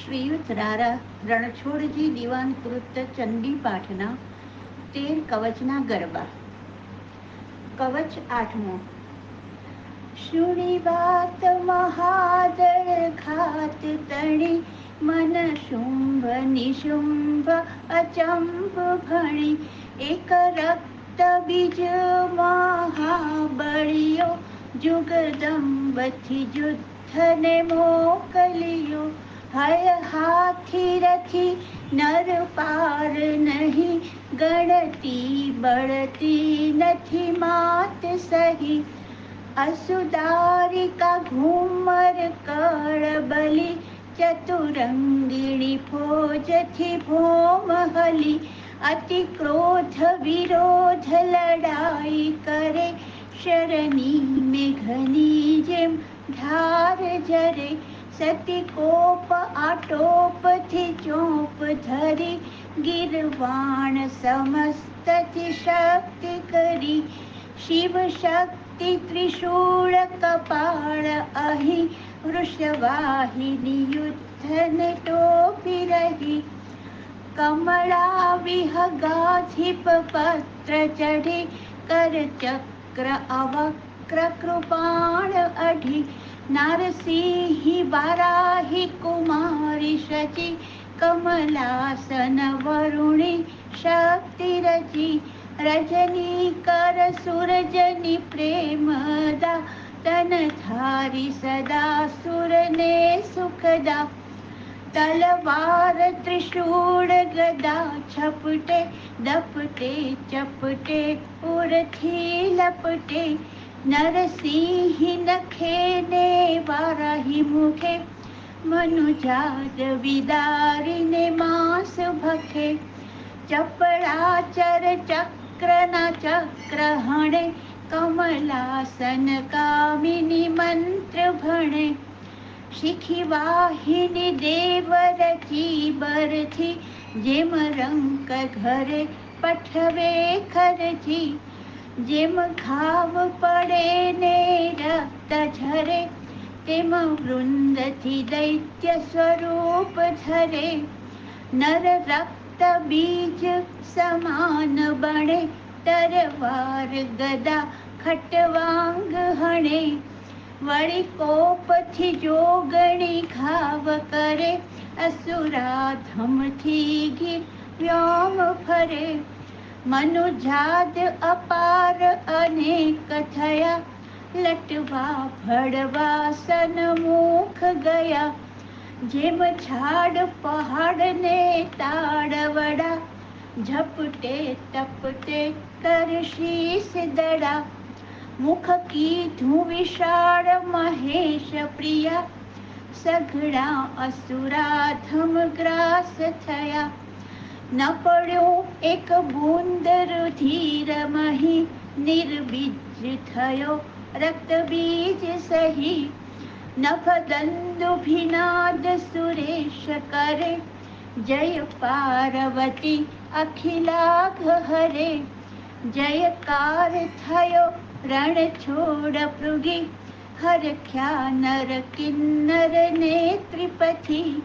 શ્રીયુત રારા રણછોડજી દિવાનકૃત ચંડી પાઠના 13 કવચના ગરબા. કવચ 8મો. શુણી વાત મહાદળ ઘાત તણી, મન શુંભ નિશુંભ અચંબ ભણી. એક રક્ત બીજ મહાબળિયો, જુગદંબથી યુદ્ધને મોકલ્યો. હય હાથી રથી નર પાર નહીં, ગણતી બળતી નથી માત સહી. असुदारिका घूमर कळबली, चतुरंगिणी फौज थी भोम हली. अति क्रोध विरोध लड़ाई करे, शरणी मेघनी जेम ધાર જરે. સતી કોપ આટોપ થી ચોપ ધરી, ગિરવાણ સમસ્ત થી શક્તિ કરી. શિવ શક્તિ ત્રિશૂળ કપાળ અહીં, વૃષવાહિની યુદ્ધને ટોપી રહી. કમળા વિહગાધિપ પત્ર ચઢી, કર ચક્ર અવક્ર કૃપાણ અઢી. નારસિંહી વારાહી કુમારી શચી, કમલાસન વરુણી શક્તિ રચી. રજની કર સુરજની પ્રેમદા, તન ધારી સદા સુરને સુખદા. તલવાર ત્રિશૂળ ગદા છપટે, દપટે ચપટે ઉરથી લપટે. નરસિંહ નખે ને વારાહી મુખે, મનુજાદ વિદારીને માંસ ભખે. ચપળાચર ચક્રના ચક્ર હણે, કમલાસન કામિની મંત્ર ભણે. શીખી વાહિની દેવ રચી બરથી, જેમ રંક ઘરે પઠવે ખરજી. જેમ ઘાવ પડે ને રક્ત ઝરે, તેમ વૃંદથી દૈત્ય સ્વરૂપ ધરે. નર રક્ત બીજ સમાન બણે, તરવાર ગદા ખટવાંગ હણે. વળી કોપથી જોગણી ઘાવ કરે, અસુરાધમથી ગીર વ્યોમ ફરે. મનુજાદ અપાર અનેક થયા, લટવા ભળવા સન્મુખ ગયા. જેમ ઝાડ પહાડને તાળવડા, ઝપટે તપટે કર શીશ દડા. મુખ કીધું વિશાળ મહેશ પ્રિયા, સઘળા અસુરાધમ ગ્રાસ થયા. ન પડ્યું એક બૂંદ રુધિર મહી, નિર્બીજ થયો રક્ત બીજ સહી. નભ દંદુભિનાદ સુરેશ કરે, જય પાર્વતી અખિલાઘ હરે. જયકાર થયો રણછોડ પૃગી, હરખ્યા નર કિન્નર ને ત્રિપથી.